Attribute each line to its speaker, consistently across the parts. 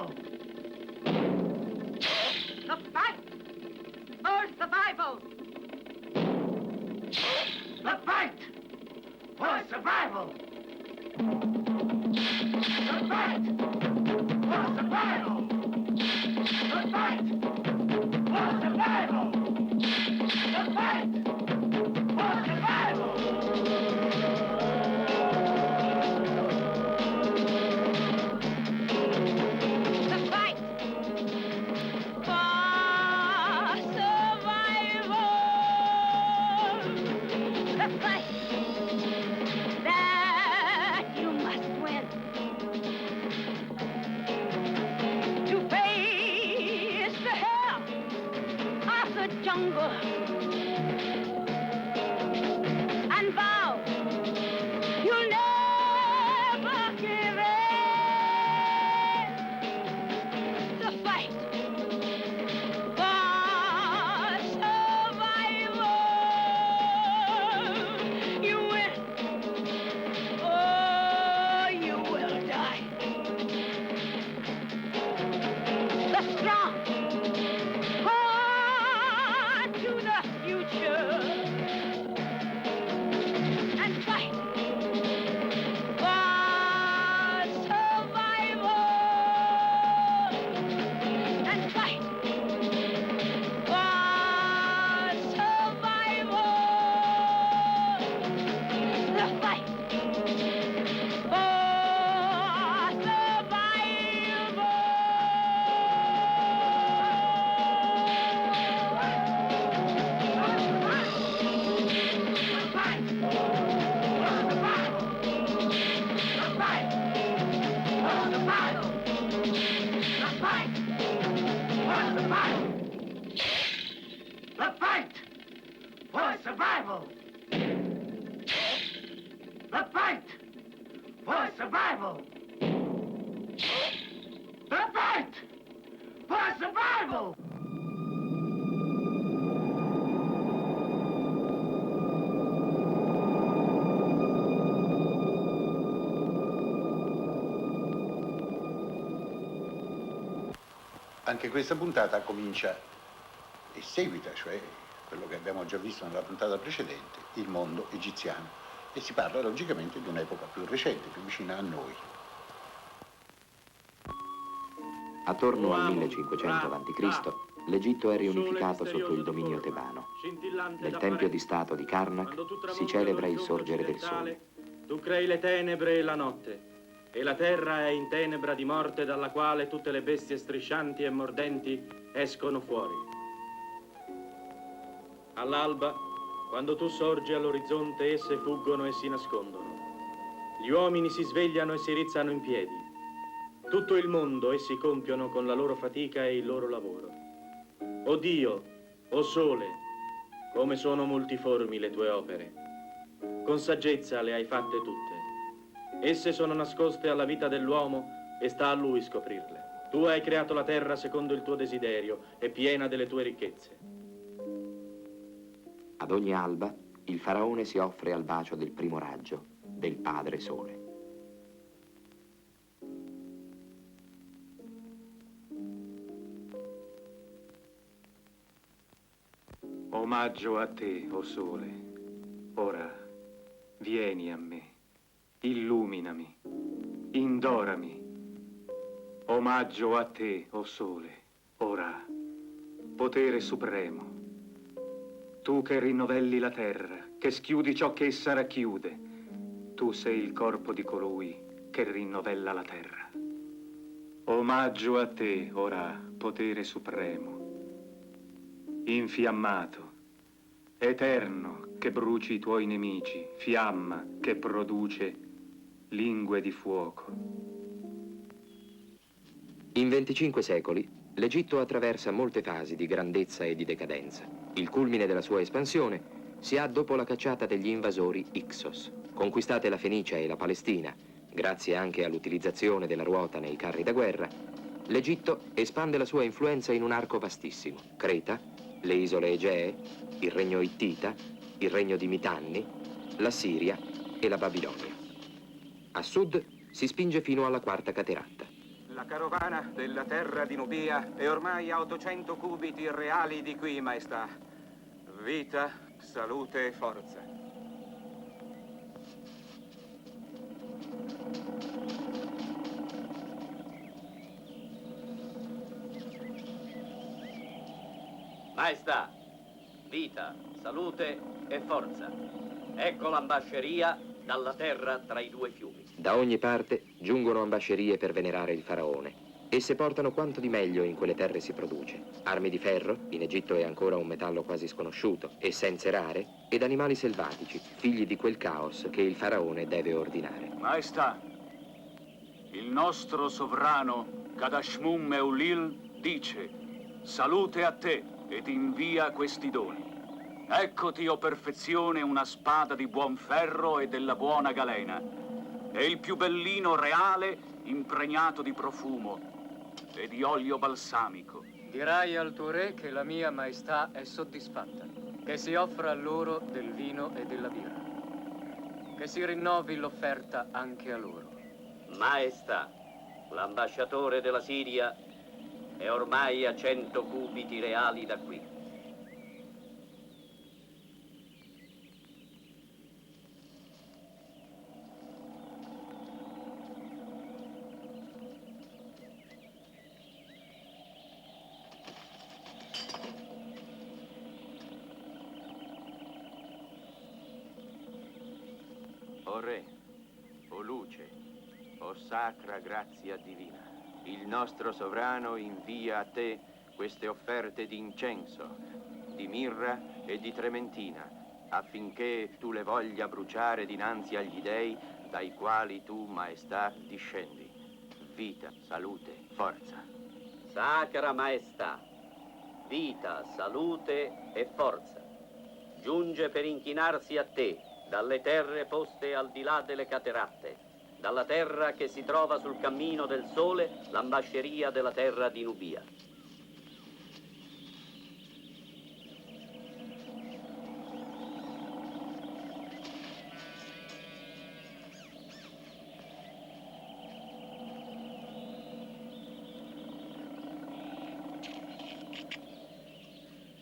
Speaker 1: survival! The fight for survival! The fight for survival! The fight for survival! The fight for survival! The fight for survival!
Speaker 2: And vow you'll never give in. The fight for survival. You win, or you will die. The strong to the future and fight for survival and fight for survival. The fight for
Speaker 1: survival! The fight for survival! The fight for survival!
Speaker 3: Anche questa puntata comincia e seguita, cioè quello che abbiamo già visto nella puntata precedente, il mondo egiziano, e si parla logicamente di un'epoca più recente, più vicina a noi.
Speaker 4: Attorno al 1500 a.C., l'Egitto è riunificato sotto il dominio tebano. Nel tempio di Stato di Karnak si celebra il sorgere del sole.
Speaker 5: Tu crei le tenebre e la notte, e la terra è in tenebra di morte dalla quale tutte le bestie striscianti e mordenti escono fuori. All'alba, quando tu sorgi all'orizzonte, esse fuggono e si nascondono. Gli uomini si svegliano e si rizzano in piedi. Tutto il mondo essi compiono con la loro fatica e il loro lavoro. O Dio, o Sole, come sono multiformi le tue opere. Con saggezza le hai fatte tutte. Esse sono nascoste alla vita dell'uomo e sta a lui scoprirle. Tu hai creato la terra secondo il tuo desiderio e piena delle tue ricchezze.
Speaker 4: Ad ogni alba, il faraone si offre al bacio del primo raggio, del padre sole.
Speaker 6: Omaggio a te, o sole. Ora, vieni a me, illuminami, indorami. Omaggio a te, o sole. Ora, potere supremo. Tu che rinnovelli la terra, che schiudi ciò che essa racchiude, tu sei il corpo di colui che rinnovella la terra. Omaggio a te, ora, potere supremo, infiammato, eterno, che bruci i tuoi nemici, fiamma che produce lingue di fuoco.
Speaker 4: In 25 secoli, l'Egitto attraversa molte fasi di grandezza e di decadenza. Il culmine della sua espansione si ha dopo la cacciata degli invasori Ixos. Conquistate la Fenicia e la Palestina, grazie anche all'utilizzazione della ruota nei carri da guerra, l'Egitto espande la sua influenza in un arco vastissimo. Creta, le isole Egee, il regno Ittita, il regno di Mitanni, la Siria e la Babilonia. A sud si spinge fino alla quarta cateratta.
Speaker 6: La carovana della terra di Nubia è ormai a 800 cubiti reali di qui, maestà. Vita, salute e forza.
Speaker 7: Maestà, vita, salute e forza. Ecco l'ambasceria dalla terra tra i due fiumi.
Speaker 4: Da ogni parte giungono ambascerie per venerare il faraone. Esse portano quanto di meglio in quelle terre si produce. Armi di ferro, in Egitto è ancora un metallo quasi sconosciuto, essenze rare ed animali selvatici, figli di quel caos che il faraone deve ordinare.
Speaker 8: Maestà, il nostro sovrano Kadashmum Eulil dice: salute a te ed invia questi doni. Eccoti, o perfezione, una spada di buon ferro e della buona galena, e il più bellino reale impregnato di profumo e di olio balsamico.
Speaker 6: Dirai al tuo re che la mia maestà è soddisfatta, che si offra a loro del vino e della birra, che si rinnovi l'offerta anche a loro.
Speaker 7: Maestà, l'ambasciatore della Siria è ormai a 100 cubiti reali da qui.
Speaker 6: O Re, o luce, o sacra grazia divina, il nostro sovrano invia a te queste offerte di incenso, di mirra e di trementina, affinché tu le voglia bruciare dinanzi agli dei dai quali tu, maestà, discendi. Vita, salute, forza.
Speaker 7: Sacra Maestà, vita, salute e forza. Giunge per inchinarsi a te dalle terre poste al di là delle cateratte, dalla terra che si trova sul cammino del sole, l'ambasceria della terra di Nubia.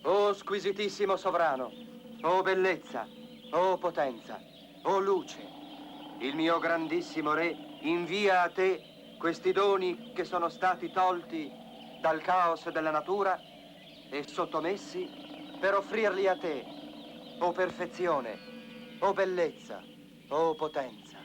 Speaker 6: O squisitissimo sovrano, o bellezza, o potenza, o luce, il mio grandissimo re invia a te questi doni che sono stati tolti dal caos della natura e sottomessi per offrirli a te, o perfezione, o bellezza, o potenza.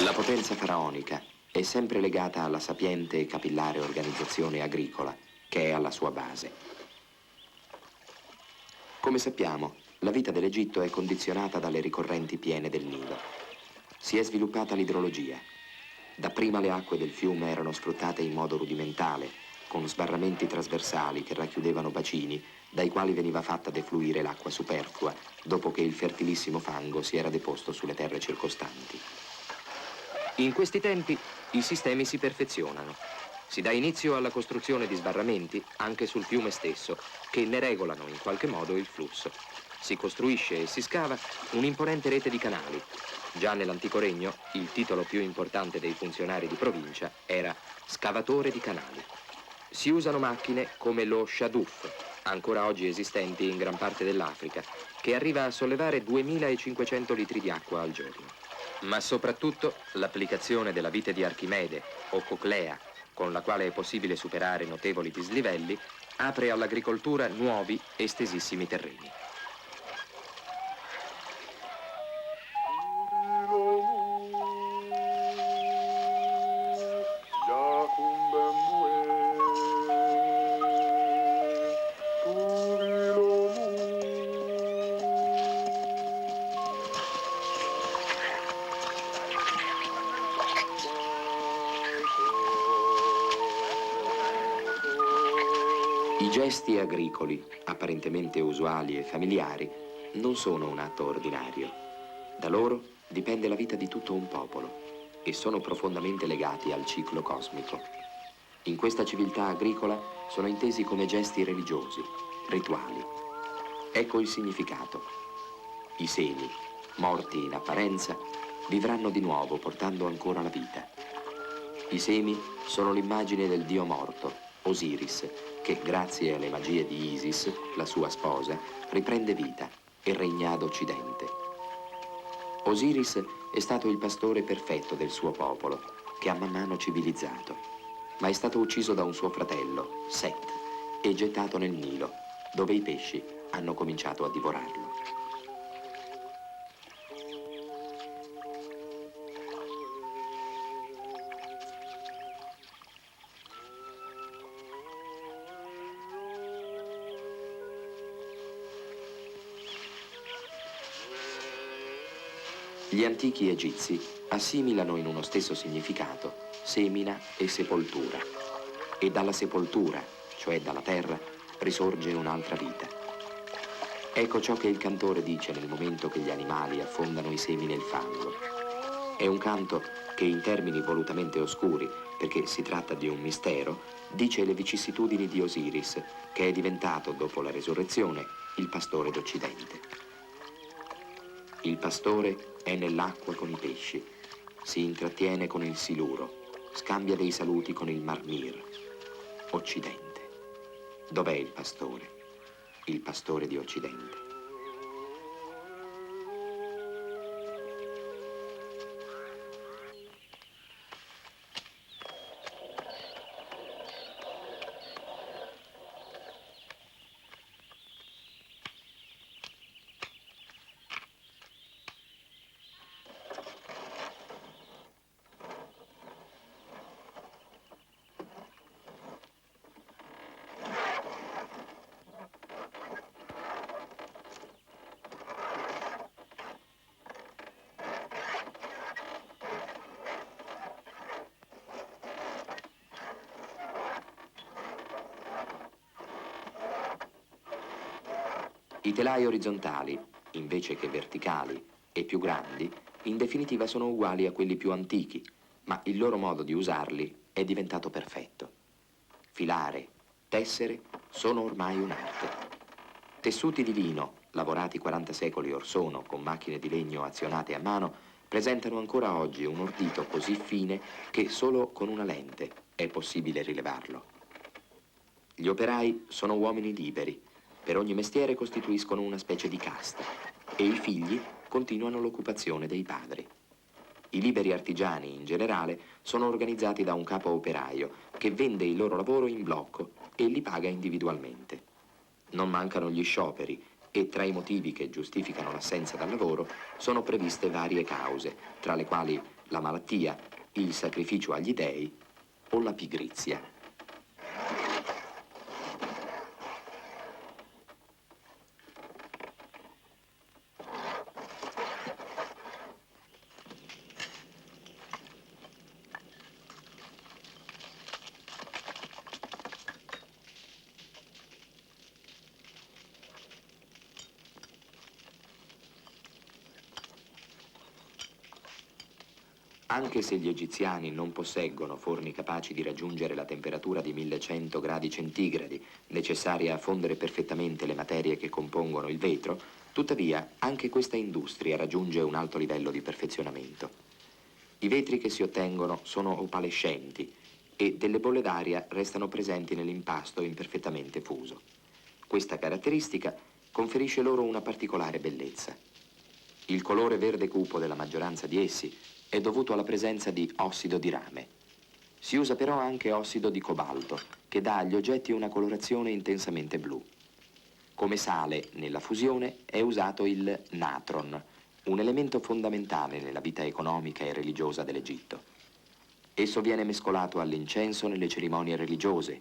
Speaker 4: La potenza faraonica è sempre legata alla sapiente e capillare organizzazione agricola che è alla sua base. Come sappiamo, la vita dell'Egitto è condizionata dalle ricorrenti piene del Nilo. Si è sviluppata l'idrologia. Dapprima le acque del fiume erano sfruttate in modo rudimentale, con sbarramenti trasversali che racchiudevano bacini dai quali veniva fatta defluire l'acqua superflua dopo che il fertilissimo fango si era deposto sulle terre circostanti. In questi tempi i sistemi si perfezionano. Si dà inizio alla costruzione di sbarramenti anche sul fiume stesso, che ne regolano in qualche modo il flusso. Si costruisce e si scava un'imponente rete di canali. Già nell'antico regno il titolo più importante dei funzionari di provincia era scavatore di canali. Si usano macchine come lo Shaduf, ancora oggi esistenti in gran parte dell'Africa, che arriva a sollevare 2500 litri di acqua al giorno. Ma soprattutto l'applicazione della vite di Archimede o coclea, con la quale è possibile superare notevoli dislivelli, apre all'agricoltura nuovi, estesissimi terreni. gesti agricoli, apparentemente usuali e familiari, non sono un atto ordinario. Da loro dipende la vita di tutto un popolo e sono profondamente legati al ciclo cosmico. In questa civiltà agricola sono intesi come gesti religiosi, rituali. Ecco il significato. I semi, morti in apparenza, vivranno di nuovo portando ancora la vita. I semi sono l'immagine del dio morto, Osiris, che grazie alle magie di Isis, la sua sposa, riprende vita e regna ad Occidente. Osiris è stato il pastore perfetto del suo popolo, che ha man mano civilizzato, ma è stato ucciso da un suo fratello, Set, e gettato nel Nilo, dove i pesci hanno cominciato a divorarlo. Gli antichi egizi assimilano in uno stesso significato semina e sepoltura, e dalla sepoltura, cioè dalla terra, risorge un'altra vita. Ecco ciò che il cantore dice nel momento che gli animali affondano i semi nel fango. È un canto che in termini volutamente oscuri, perché si tratta di un mistero, dice le vicissitudini di Osiris, che è diventato, dopo la resurrezione, il pastore d'Occidente. Il pastore è nell'acqua con i pesci, si intrattiene con il siluro, scambia dei saluti con il Marmir. Occidente. Dov'è il pastore di Occidente? I telai orizzontali, invece che verticali e più grandi, in definitiva sono uguali a quelli più antichi, ma il loro modo di usarli è diventato perfetto. Filare, tessere sono ormai un'arte. Tessuti di lino, lavorati 40 secoli or sono con macchine di legno azionate a mano, presentano ancora oggi un ordito così fine che solo con una lente è possibile rilevarlo. Gli operai sono uomini liberi. Per ogni mestiere costituiscono una specie di casta e i figli continuano l'occupazione dei padri. I liberi artigiani, in generale, sono organizzati da un capo operaio che vende il loro lavoro in blocco e li paga individualmente. Non mancano gli scioperi e tra i motivi che giustificano l'assenza dal lavoro sono previste varie cause, tra le quali la malattia, il sacrificio agli dei o la pigrizia. Anche se gli egiziani non posseggono forni capaci di raggiungere la temperatura di 1100 gradi centigradi, necessaria a fondere perfettamente le materie che compongono il vetro, tuttavia anche questa industria raggiunge un alto livello di perfezionamento. I vetri che si ottengono sono opalescenti e delle bolle d'aria restano presenti nell'impasto imperfettamente fuso. Questa caratteristica conferisce loro una particolare bellezza. Il colore verde cupo della maggioranza di essi è dovuto alla presenza di ossido di rame. Si usa però anche ossido di cobalto, che dà agli oggetti una colorazione intensamente blu. Come sale nella fusione è usato il natron, un elemento fondamentale nella vita economica e religiosa dell'Egitto. Esso viene mescolato all'incenso nelle cerimonie religiose,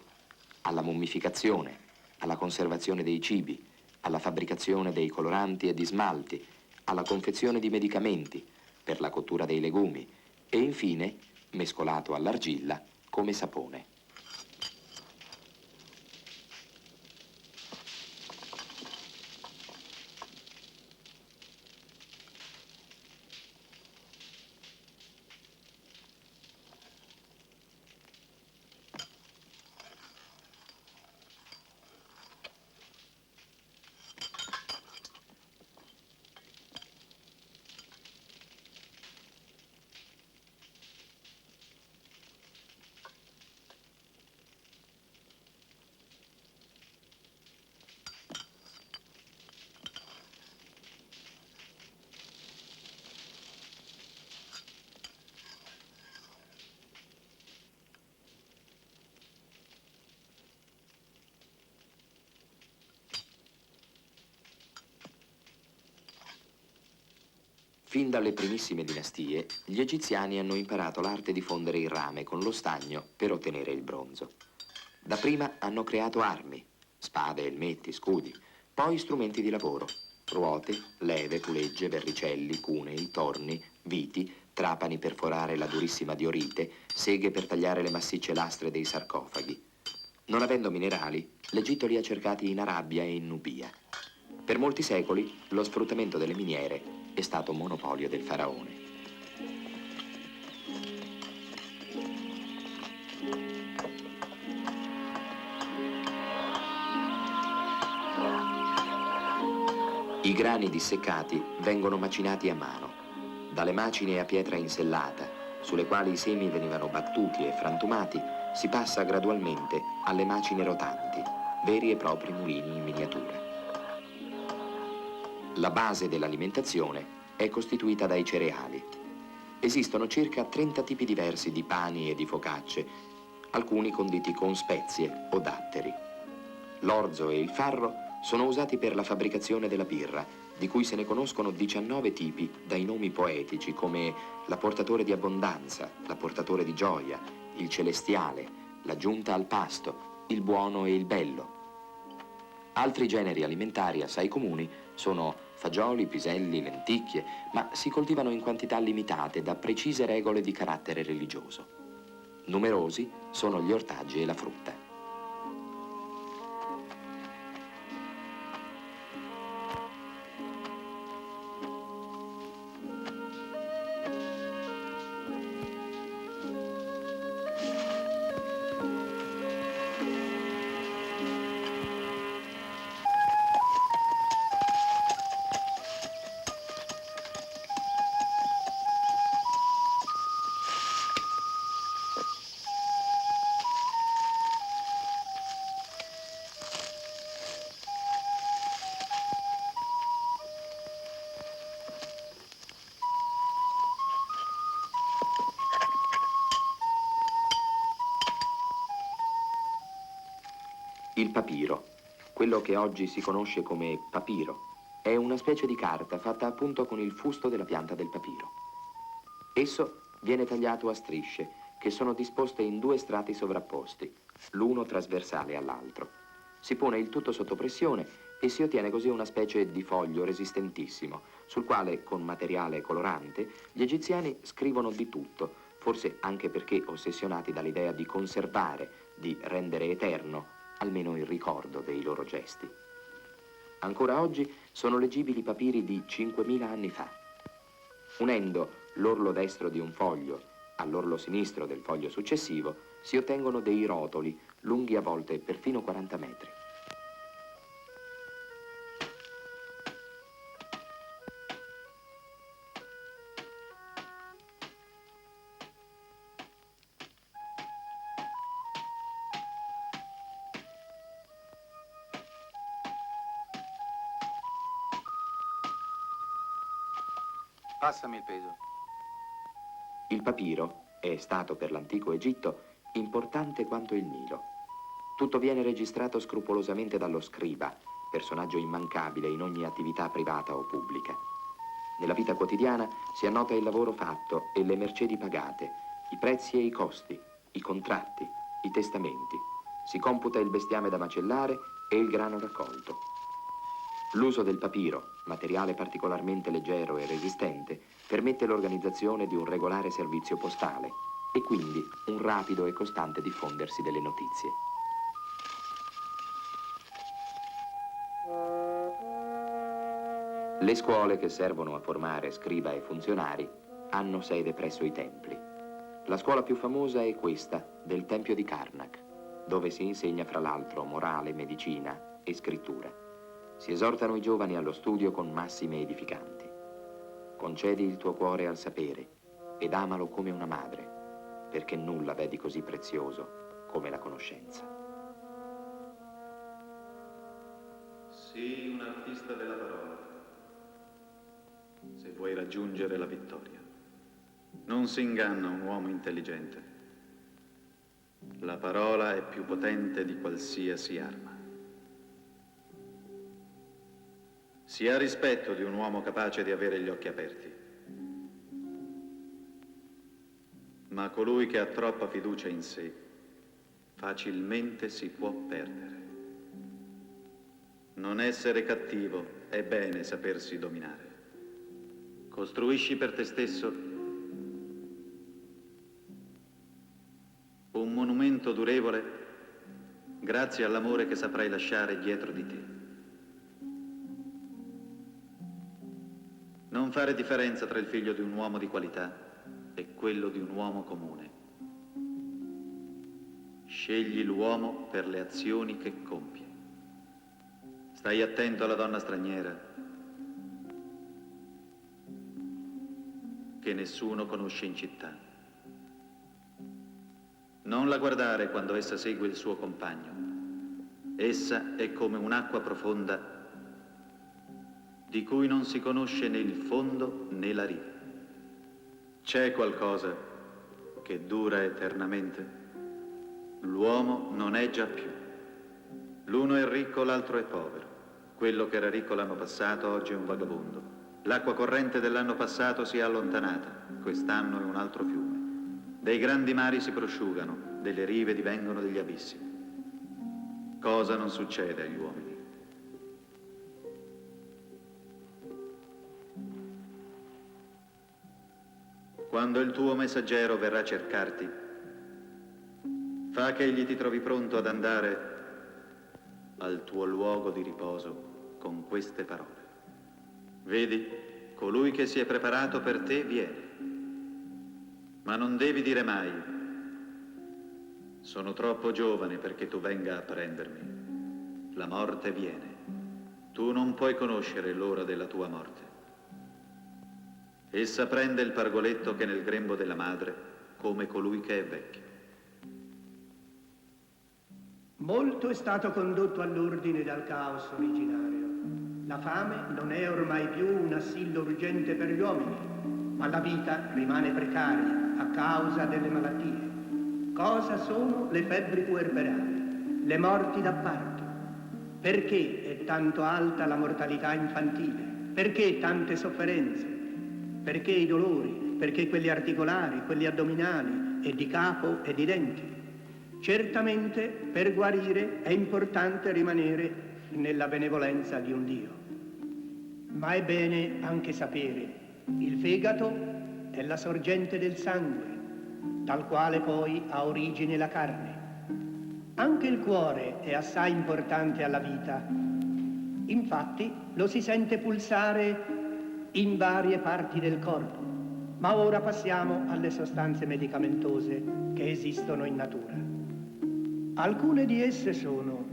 Speaker 4: alla mummificazione, alla conservazione dei cibi, alla fabbricazione dei coloranti e di smalti, alla confezione di medicamenti, per la cottura dei legumi e infine mescolato all'argilla come sapone. Fin dalle primissime dinastie, gli egiziani hanno imparato l'arte di fondere il rame con lo stagno per ottenere il bronzo. Dapprima hanno creato armi, spade, elmetti, scudi, poi strumenti di lavoro, ruote, leve, pulegge, verricelli, cunei, torni, viti, trapani per forare la durissima diorite, seghe per tagliare le massicce lastre dei sarcofagi. Non avendo minerali, l'Egitto li ha cercati in Arabia e in Nubia. Per molti secoli lo sfruttamento delle miniere è stato monopolio del faraone. I grani disseccati vengono macinati a mano. Dalle macine a pietra insellata, sulle quali i semi venivano battuti e frantumati, si passa gradualmente alle macine rotanti, veri e propri mulini in miniatura. La base dell'alimentazione è costituita dai cereali. Esistono circa 30 tipi diversi di pani e di focacce, alcuni conditi con spezie o datteri. L'orzo e il farro sono usati per la fabbricazione della birra, di cui se ne conoscono 19 tipi dai nomi poetici come l'apportatore di abbondanza, l'apportatore di gioia, il celestiale, la giunta al pasto, il buono e il bello. Altri generi alimentari assai comuni sono fagioli, piselli, lenticchie, ma si coltivano in quantità limitate da precise regole di carattere religioso. Numerosi sono gli ortaggi e la frutta. Il papiro, quello che oggi si conosce come papiro, è una specie di carta fatta appunto con il fusto della pianta del papiro. Esso viene tagliato a strisce che sono disposte in 2 strati sovrapposti, l'uno trasversale all'altro. Si pone il tutto sotto pressione e si ottiene così una specie di foglio resistentissimo, sul quale, con materiale colorante, gli egiziani scrivono di tutto, forse anche perché ossessionati dall'idea di conservare, di rendere eterno, almeno il ricordo dei loro gesti. Ancora oggi sono leggibili papiri di 5.000 anni fa. Unendo l'orlo destro di un foglio all'orlo sinistro del foglio successivo, si ottengono dei rotoli lunghi a volte perfino 40 metri.
Speaker 6: Passami il peso.
Speaker 4: Il papiro è stato per l'antico Egitto importante quanto il Nilo. Tutto viene registrato scrupolosamente dallo scriba, personaggio immancabile in ogni attività privata o pubblica. Nella vita quotidiana si annota il lavoro fatto e le mercedi pagate, i prezzi e i costi, i contratti, i testamenti. Si computa il bestiame da macellare e il grano raccolto. L'uso del papiro, materiale particolarmente leggero e resistente, permette l'organizzazione di un regolare servizio postale e quindi un rapido e costante diffondersi delle notizie. Le scuole che servono a formare scriba e funzionari hanno sede presso i templi. La scuola più famosa è questa, del Tempio di Karnak, dove si insegna fra l'altro morale, medicina e scrittura. Si esortano i giovani allo studio con massime edificanti. Concedi il tuo cuore al sapere ed amalo come una madre, perché nulla v'è di così prezioso come la conoscenza.
Speaker 6: Sii un artista della parola, se vuoi raggiungere la vittoria. Non si inganna un uomo intelligente. La parola è più potente di qualsiasi arma. Si ha rispetto di un uomo capace di avere gli occhi aperti. Ma colui che ha troppa fiducia in sé facilmente si può perdere. Non essere cattivo è bene sapersi dominare. Costruisci per te stesso un monumento durevole grazie all'amore che saprai lasciare dietro di te. Non fare differenza tra il figlio di un uomo di qualità e quello di un uomo comune. Scegli l'uomo per le azioni che compie. Stai attento alla donna straniera che nessuno conosce in città. Non la guardare quando essa segue il suo compagno. Essa è come un'acqua profonda di cui non si conosce né il fondo né la riva. C'è qualcosa che dura eternamente? L'uomo non è già più. L'uno è ricco, l'altro è povero. Quello che era ricco l'anno passato oggi è un vagabondo. L'acqua corrente dell'anno passato si è allontanata, quest'anno è un altro fiume. Dei grandi mari si prosciugano, delle rive divengono degli abissi. Cosa non succede agli uomini? Quando il tuo messaggero verrà a cercarti, fa che egli ti trovi pronto ad andare al tuo luogo di riposo con queste parole. Vedi, colui che si è preparato per te viene. Ma non devi dire mai: sono troppo giovane perché tu venga a prendermi. La morte viene. Tu non puoi conoscere l'ora della tua morte. Essa prende il pargoletto che è nel grembo della madre, come colui che è vecchio.
Speaker 9: Molto è stato condotto all'ordine dal caos originario. La fame non è ormai più un assillo urgente per gli uomini, ma la vita rimane precaria a causa delle malattie. Cosa sono le febbri puerperali, le morti da parto? Perché è tanto alta la mortalità infantile? Perché tante sofferenze? Perché i dolori? Perché quelli articolari, quelli addominali, e di capo e di denti? Certamente per guarire è importante rimanere nella benevolenza di un Dio. Ma è bene anche sapere, il fegato è la sorgente del sangue, dal quale poi ha origine la carne. Anche il cuore è assai importante alla vita. Infatti lo si sente pulsare in varie parti del corpo. Ma ora passiamo alle sostanze medicamentose che esistono in natura. Alcune di esse sono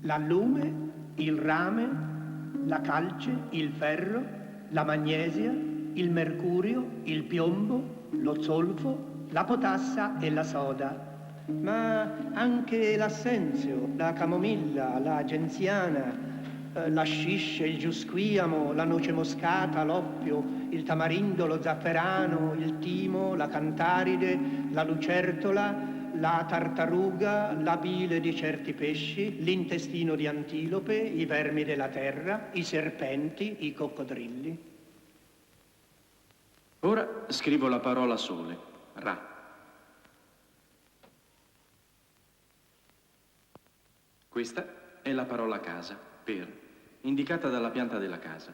Speaker 9: l'allume, il rame, la calce, il ferro, la magnesia, il mercurio, il piombo, lo zolfo, la potassa e la soda. Ma anche l'assenzio, la camomilla, la genziana, l'hascish, il giusquiamo, la noce moscata, l'oppio, il tamarindo, lo zafferano, il timo, la cantaride, la lucertola, la tartaruga, la bile di certi pesci, l'intestino di antilope, i vermi della terra, i serpenti, i coccodrilli.
Speaker 5: Ora scrivo la parola sole, Ra. Questa è la parola casa, per, indicata dalla pianta della casa.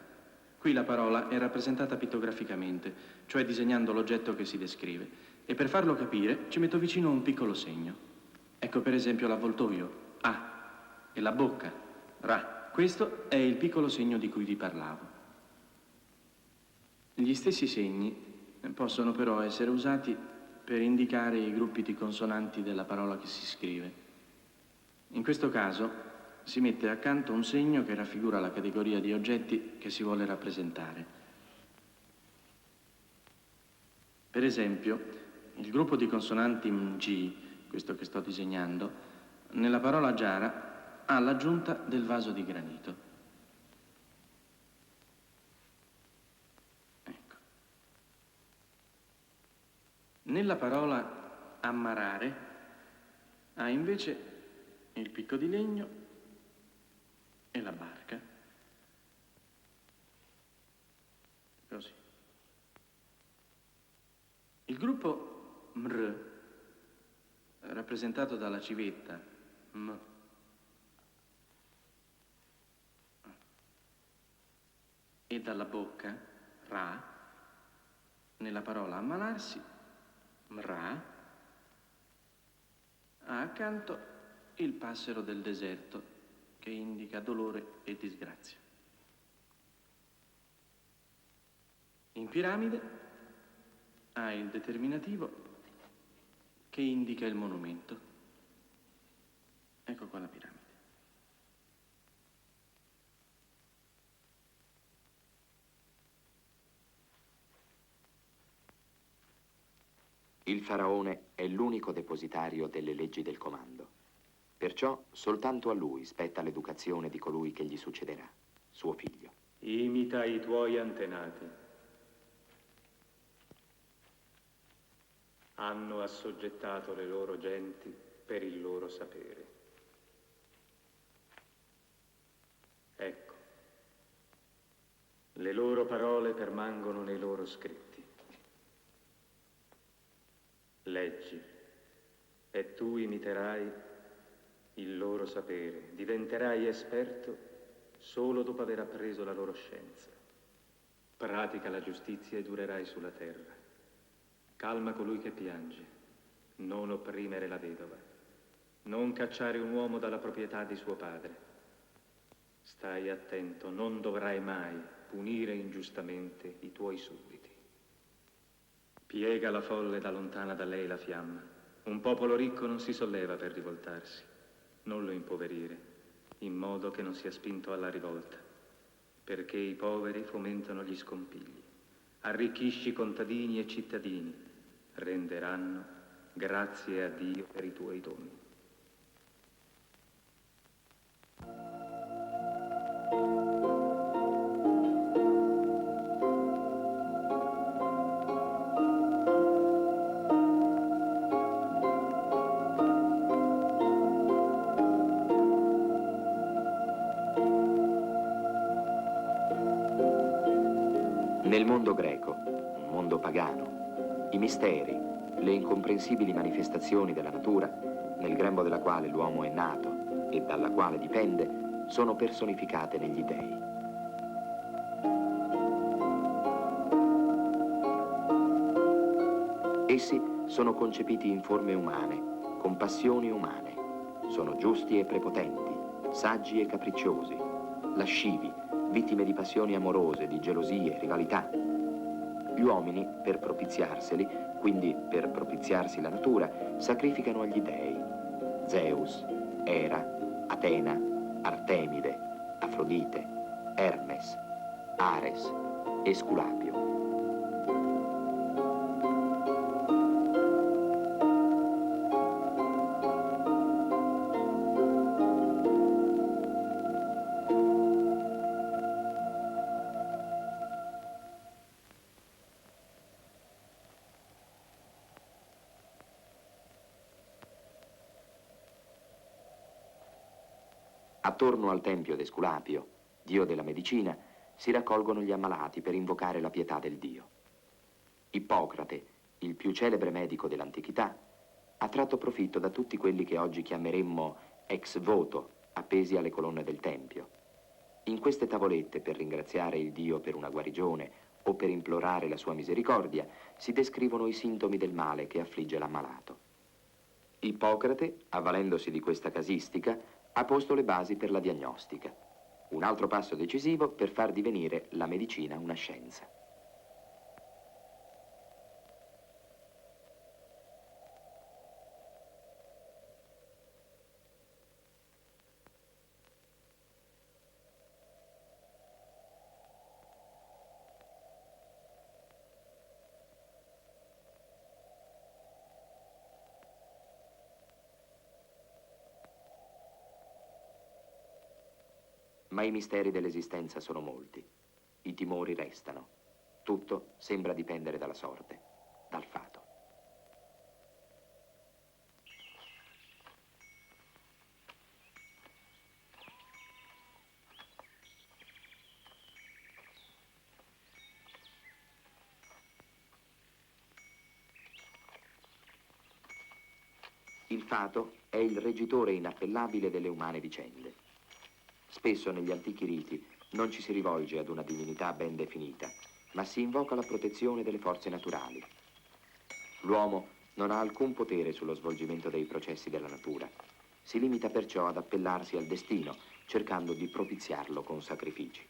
Speaker 5: Qui la parola è rappresentata pittograficamente, cioè disegnando l'oggetto che si descrive, e per farlo capire ci metto vicino un piccolo segno. Ecco per esempio l'avvoltoio, A, e la bocca, Ra. Questo è il piccolo segno di cui vi parlavo. Gli stessi segni possono però essere usati per indicare i gruppi di consonanti della parola che si scrive. In questo caso si mette accanto un segno che raffigura la categoria di oggetti che si vuole rappresentare. Per esempio, il gruppo di consonanti G, questo che sto disegnando, nella parola giara ha l'aggiunta del vaso di granito. Ecco. Nella parola ammarare ha invece il picco di legno e la barca. Così. Il gruppo Mr, rappresentato dalla civetta, M. E dalla bocca, Ra, nella parola ammalarsi, Mra, ha accanto il passero del deserto che indica dolore e disgrazia. In piramide ha il determinativo che indica il monumento. Ecco qua la piramide.
Speaker 4: Il faraone è l'unico depositario delle leggi del comando. Perciò soltanto a lui spetta l'educazione di colui che gli succederà, suo figlio.
Speaker 6: Imita i tuoi antenati. Hanno assoggettato le loro genti per il loro sapere. Ecco, le loro parole permangono nei loro scritti. Leggi, e tu imiterai il loro sapere, diventerai esperto solo dopo aver appreso la loro scienza. Pratica la giustizia e durerai sulla terra. Calma colui che piange, non opprimere la vedova, non cacciare un uomo dalla proprietà di suo padre. Stai attento, non dovrai mai punire ingiustamente i tuoi sudditi. Piega la folla ed allontana da lei la fiamma. Un popolo ricco non si solleva per rivoltarsi. Non lo impoverire, in modo che non sia spinto alla rivolta, perché i poveri fomentano gli scompigli. Arricchisci contadini e cittadini, renderanno grazie a Dio per i tuoi doni.
Speaker 4: Nel mondo greco, un mondo pagano, i misteri, le incomprensibili manifestazioni della natura, nel grembo della quale l'uomo è nato e dalla quale dipende, sono personificate negli dei. Essi sono concepiti in forme umane, con passioni umane, sono giusti e prepotenti, saggi e capricciosi, lascivi, vittime di passioni amorose, di gelosie, rivalità. Gli uomini, per propiziarseli, quindi per propiziarsi la natura, sacrificano agli dei: Zeus, Era, Atena, Artemide, Afrodite, Hermes, Ares, Esculapio. Attorno al tempio d'Esculapio, dio della medicina, si raccolgono gli ammalati per invocare la pietà del dio. Ippocrate, il più celebre medico dell'antichità, ha tratto profitto da tutti quelli che oggi chiameremmo ex voto, appesi alle colonne del tempio. In queste tavolette, per ringraziare il dio per una guarigione o per implorare la sua misericordia, si descrivono i sintomi del male che affligge l'ammalato. Ippocrate, avvalendosi di questa casistica, ha posto le basi per la diagnostica, un altro passo decisivo per far divenire la medicina una scienza. Ma i misteri dell'esistenza sono molti. I timori restano. Tutto sembra dipendere dalla sorte, dal fato. Il fato è il reggitore inappellabile delle umane vicende. Spesso negli antichi riti non ci si rivolge ad una divinità ben definita, ma si invoca la protezione delle forze naturali. L'uomo non ha alcun potere sullo svolgimento dei processi della natura. Si limita perciò ad appellarsi al destino, cercando di propiziarlo con sacrifici.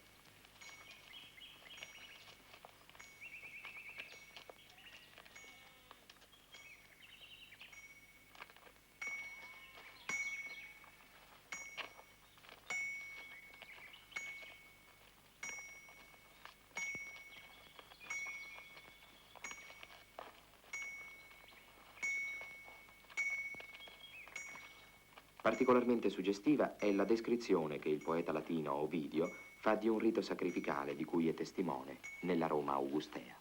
Speaker 4: Particolarmente suggestiva è la descrizione che il poeta latino Ovidio fa di un rito sacrificale di cui è testimone nella Roma augustea.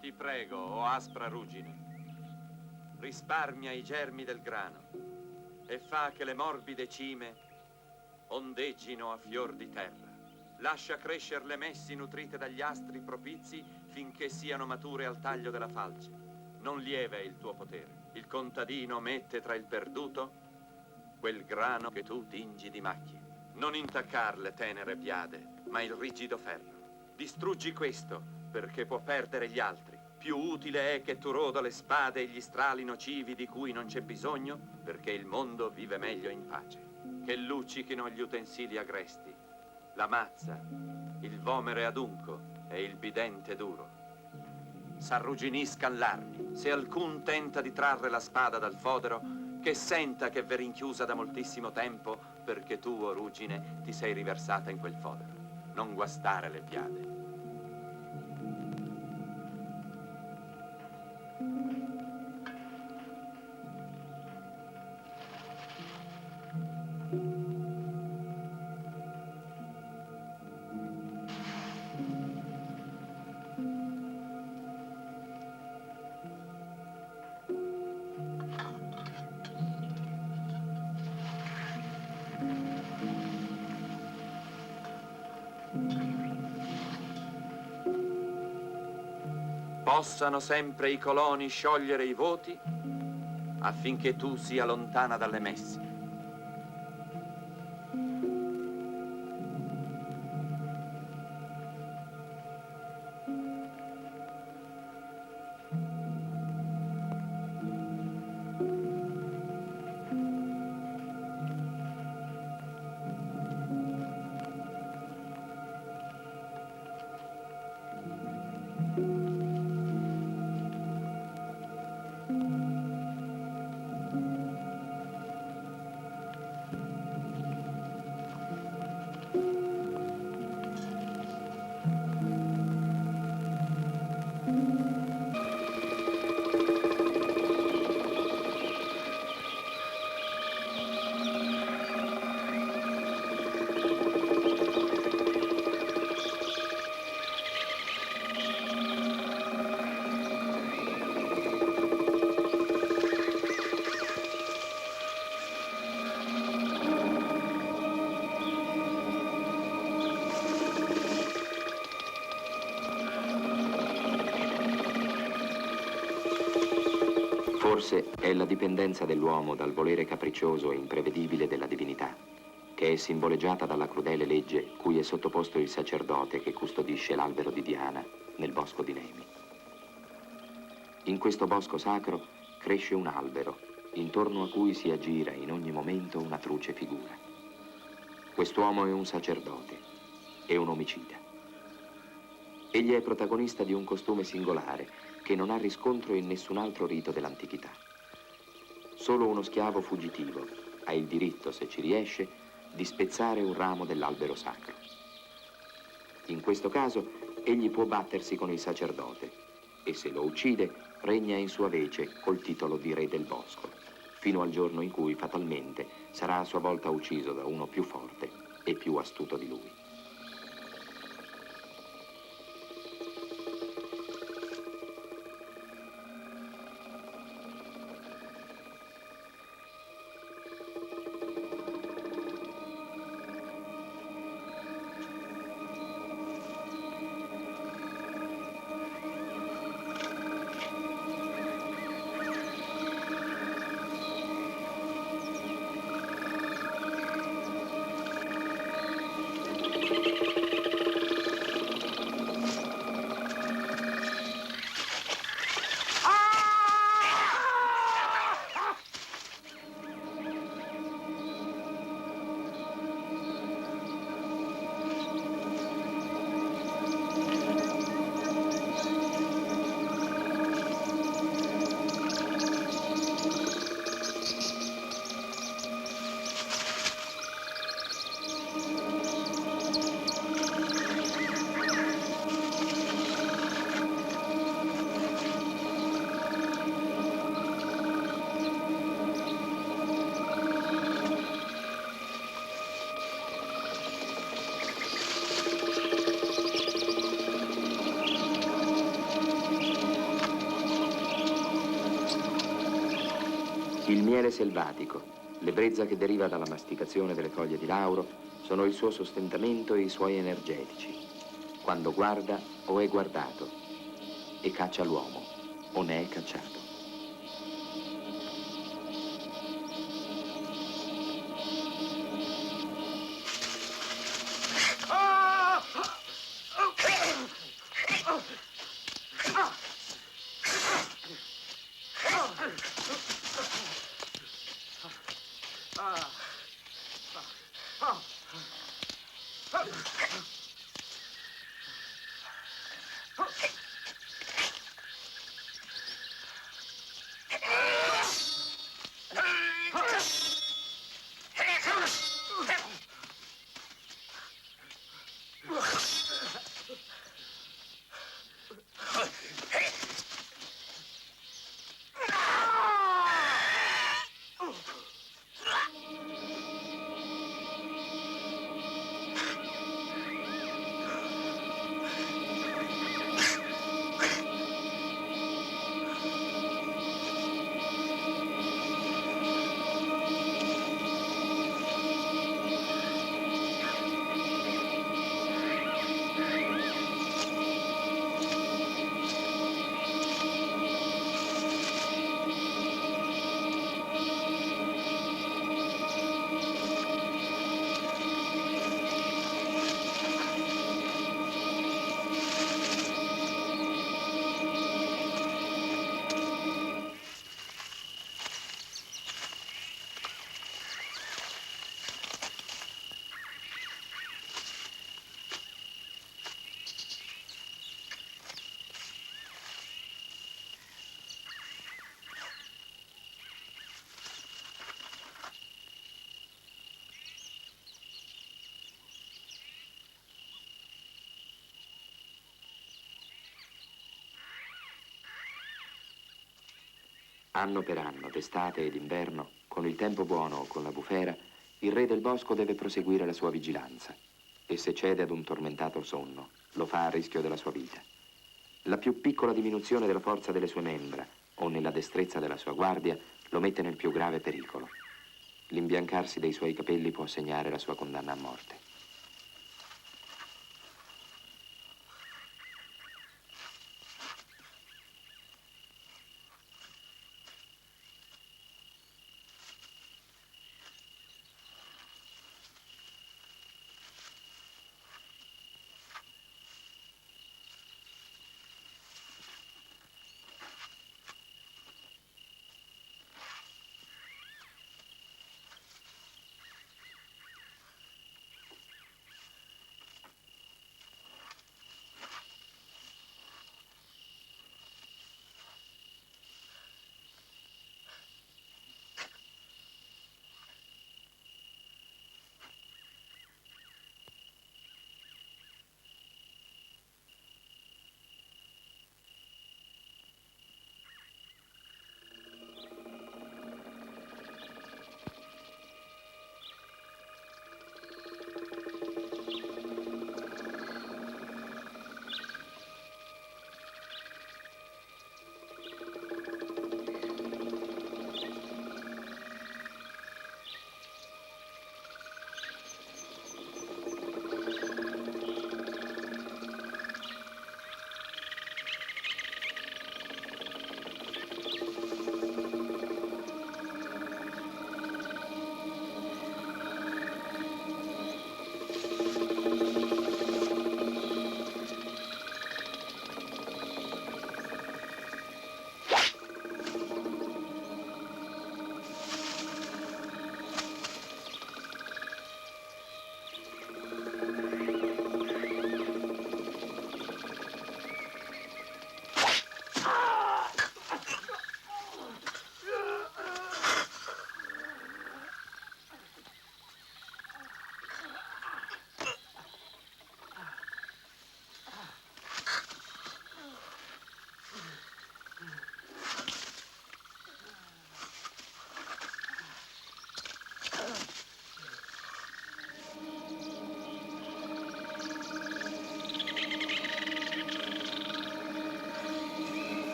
Speaker 10: Ti prego, o aspra ruggine, risparmia i germi del grano e fa che le morbide cime ondeggino a fior di terra. Lascia crescer le messi nutrite dagli astri propizi finché siano mature al taglio della falce. Non lieve è il tuo potere. Il contadino mette tra il perduto quel grano che tu tingi di macchie. Non intaccar le tenere piade, ma il rigido ferro. Distruggi questo, perché può perdere gli altri. Più utile è che tu roda le spade e gli strali nocivi di cui non c'è bisogno, perché il mondo vive meglio in pace. Che luccichino gli utensili agresti, la mazza, il vomere adunco e il bidente duro. S'arrugginiscan l'armi. Se alcun tenta di trarre la spada dal fodero, che senta che v'è rinchiusa da moltissimo tempo, perché tu, o ruggine, ti sei riversata in quel fodero. Non guastare le piade. Possano sempre i coloni sciogliere i voti affinché tu sia lontana dalle messe.
Speaker 4: Forse è la dipendenza dell'uomo dal volere capriccioso e imprevedibile della divinità, che è simboleggiata dalla crudele legge cui è sottoposto il sacerdote che custodisce l'albero di Diana nel bosco di Nemi. In questo bosco sacro cresce un albero, intorno a cui si aggira in ogni momento una truce figura. Quest'uomo è un sacerdote, è un omicida. Egli è protagonista di un costume singolare che non ha riscontro in nessun altro rito dell'antichità. Solo uno schiavo fuggitivo ha il diritto, se ci riesce, di spezzare un ramo dell'albero sacro. In questo caso, egli può battersi con il sacerdote e se lo uccide, regna in sua vece col titolo di re del bosco. fino al giorno in cui fatalmente sarà a sua volta ucciso da uno più forte e più astuto di lui. Il miele selvatico, l'ebbrezza che deriva dalla masticazione delle foglie di lauro, sono il suo sostentamento e i suoi energetici. Quando guarda o è guardato, e caccia l'uomo o ne è cacciato. Anno per anno, d'estate ed inverno, con il tempo buono o con la bufera, il re del bosco deve proseguire la sua vigilanza e se cede ad un tormentato sonno, lo fa a rischio della sua vita. La più piccola diminuzione della forza delle sue membra o nella destrezza della sua guardia lo mette nel più grave pericolo. L'imbiancarsi dei suoi capelli può segnare la sua condanna a morte.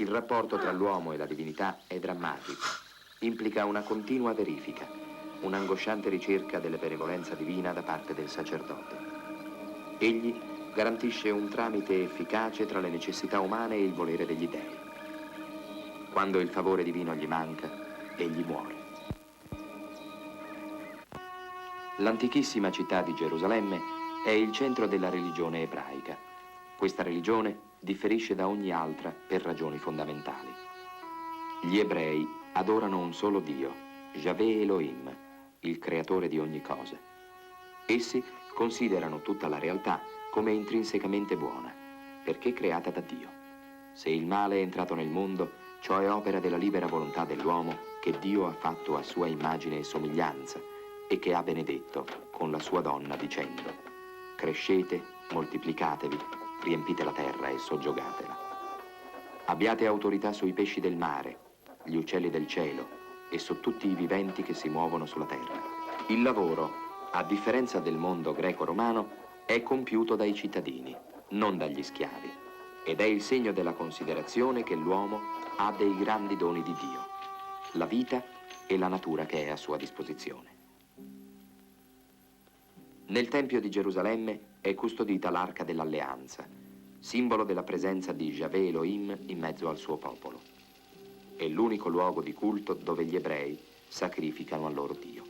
Speaker 4: Il rapporto tra l'uomo e la divinità è drammatico. Implica una continua verifica, un'angosciante ricerca della benevolenza divina da parte del sacerdote. Egli garantisce un tramite efficace tra le necessità umane e il volere degli dèi. Quando il favore divino gli manca, egli muore. L'antichissima città di Gerusalemme è il centro della religione ebraica. Questa religione differisce da ogni altra per ragioni fondamentali. Gli ebrei adorano un solo Dio, Yahweh Elohim, il creatore di ogni cosa. Essi considerano tutta la realtà come intrinsecamente buona, perché creata da Dio. Se il male è entrato nel mondo, ciò è opera della libera volontà dell'uomo che Dio ha fatto a sua immagine e somiglianza e che ha benedetto con la sua donna dicendo: crescete, moltiplicatevi, riempite la terra e soggiogatela. Abbiate autorità sui pesci del mare, gli uccelli del cielo e su tutti i viventi che si muovono sulla terra. Il lavoro, a differenza del mondo greco-romano, è compiuto dai cittadini, non dagli schiavi, ed è il segno della considerazione che l'uomo ha dei grandi doni di Dio, la vita e la natura che è a sua disposizione. Nel Tempio di Gerusalemme è custodita l'Arca dell'Alleanza, simbolo della presenza di Yahweh Elohim in mezzo al suo popolo. È l'unico luogo di culto dove gli ebrei sacrificano al loro Dio.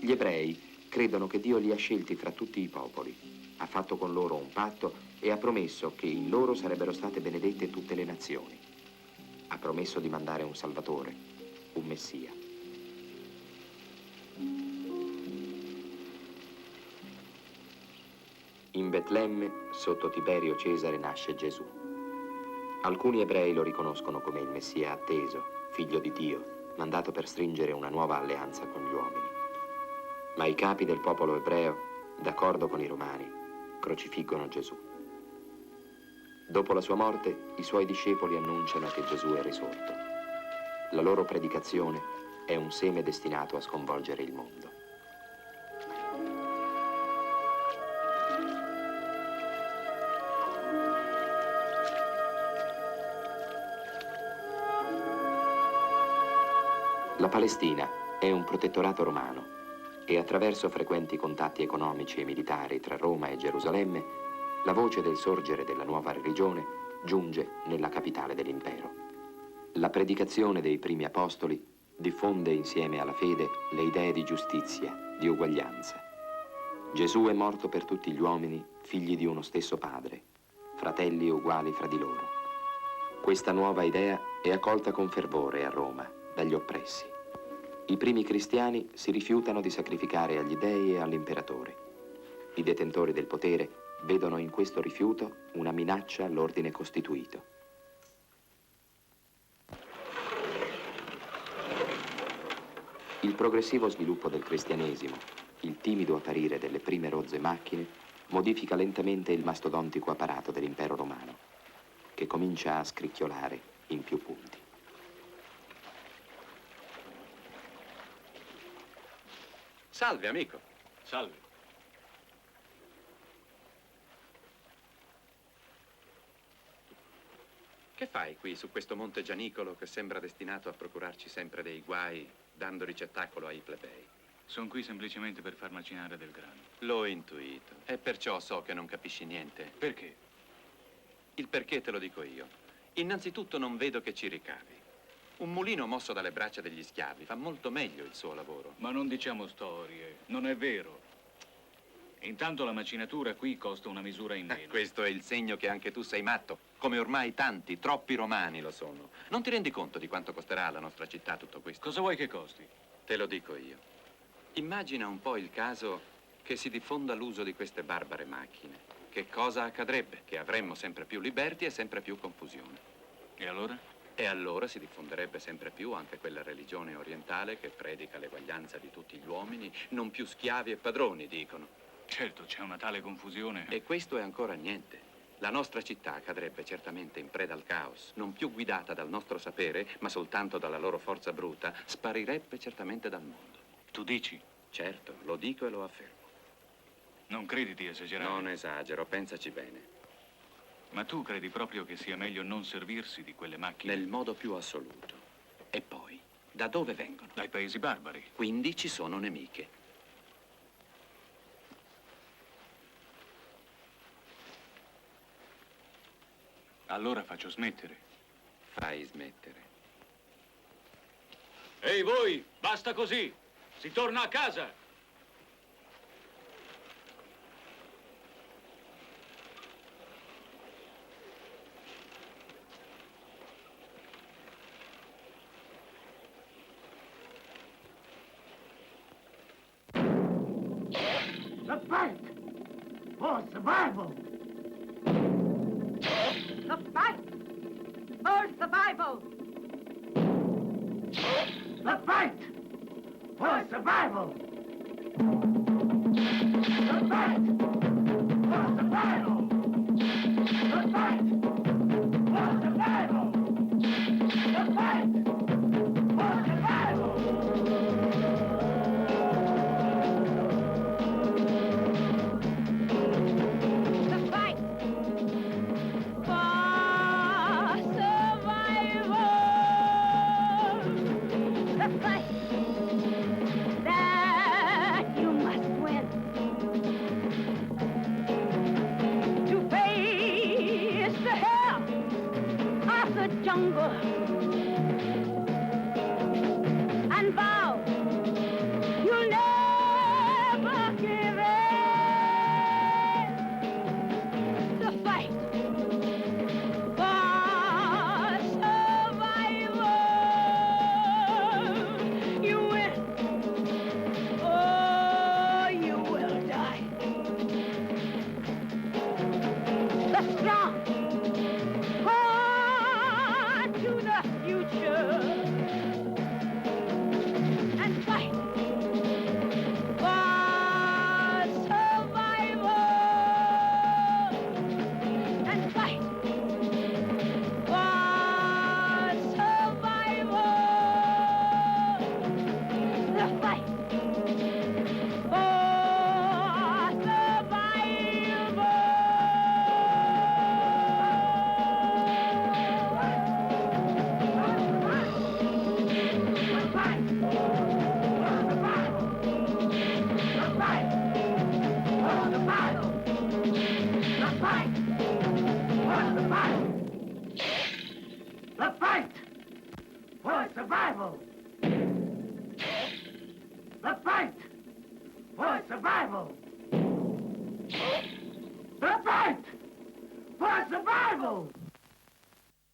Speaker 4: Gli ebrei credono che Dio li ha scelti fra tutti i popoli, ha fatto con loro un patto e ha promesso che in loro sarebbero state benedette tutte le nazioni. Ha promesso di mandare un Salvatore, un Messia. In Betlemme, sotto Tiberio Cesare, nasce Gesù. Alcuni ebrei lo riconoscono come il Messia atteso, figlio di Dio, mandato per stringere una nuova alleanza con gli uomini. Ma i capi del popolo ebreo, d'accordo con i romani, crocifiggono Gesù. Dopo la sua morte, i suoi discepoli annunciano che Gesù è risorto. La loro predicazione è un seme destinato a sconvolgere il mondo. La Palestina è un protettorato romano e attraverso frequenti contatti economici e militari tra Roma e Gerusalemme, la voce del sorgere della nuova religione giunge nella capitale dell'impero. La predicazione dei primi apostoli diffonde insieme alla fede le idee di giustizia, di uguaglianza. Gesù è morto per tutti gli uomini, figli di uno stesso Padre, fratelli uguali fra di loro. Questa nuova idea è accolta con fervore a Roma dagli oppressi. I primi cristiani si rifiutano di sacrificare agli dei e all'imperatore. I detentori del potere vedono in questo rifiuto una minaccia all'ordine costituito. Il progressivo sviluppo del cristianesimo, il timido apparire delle prime rozze macchine, modifica lentamente il mastodontico apparato dell'impero romano, che comincia a scricchiolare in più punti.
Speaker 10: Salve, amico.
Speaker 8: Salve.
Speaker 10: Che fai qui su questo monte Gianicolo che sembra destinato a procurarci sempre dei guai, dando ricettacolo ai plebei?
Speaker 8: Sono qui semplicemente per far macinare del grano.
Speaker 10: L'ho intuito e perciò so che non capisci niente.
Speaker 8: Perché?
Speaker 10: Il perché te lo dico io. Innanzitutto non vedo che ci ricavi. Un mulino mosso dalle braccia degli schiavi fa molto meglio il suo lavoro.
Speaker 8: Ma non diciamo storie, non è vero. Intanto la macinatura qui costa una misura in meno.
Speaker 10: Questo è il segno che anche tu sei matto, come ormai tanti, troppi romani lo sono. Non ti rendi conto di quanto costerà alla nostra città tutto questo?
Speaker 8: Cosa vuoi che costi?
Speaker 10: Te lo dico io. Immagina un po' il caso che si diffonda l'uso di queste barbare macchine. Che cosa accadrebbe? Che avremmo sempre più liberti e sempre più confusione.
Speaker 8: E allora?
Speaker 10: E allora si diffonderebbe sempre più anche quella religione orientale che predica l'eguaglianza di tutti gli uomini, non più schiavi e padroni, dicono.
Speaker 8: Certo, c'è una tale confusione.
Speaker 10: E questo è ancora niente. La nostra città cadrebbe certamente in preda al caos, non più guidata dal nostro sapere, ma soltanto dalla loro forza bruta, sparirebbe certamente dal mondo.
Speaker 8: Tu dici?
Speaker 10: Certo, lo dico e lo affermo.
Speaker 8: Non credi di esagerare?
Speaker 10: Non esagero, pensaci bene.
Speaker 8: Ma tu credi proprio che sia meglio non servirsi di quelle macchine?
Speaker 11: Nel modo più assoluto. E poi, da dove vengono?
Speaker 8: Dai paesi barbari.
Speaker 11: Quindi ci sono nemiche.
Speaker 8: Allora faccio smettere.
Speaker 11: Fai smettere.
Speaker 8: Ehi voi, basta così! Si torna a casa!
Speaker 1: The fight for survival.
Speaker 2: The fight for survival.
Speaker 1: The fight for survival. The fight for survival. The fight for survival. The fight for survival.
Speaker 2: The fight for survival. The fight that you must win. To face the hell of the jungle and vow you'll never give in. The fight for survival. You win, or you will die. The strong hold to the future and fight for survival. And fight for survival. The fight for
Speaker 1: survival. The fight for survival. The fight for survival.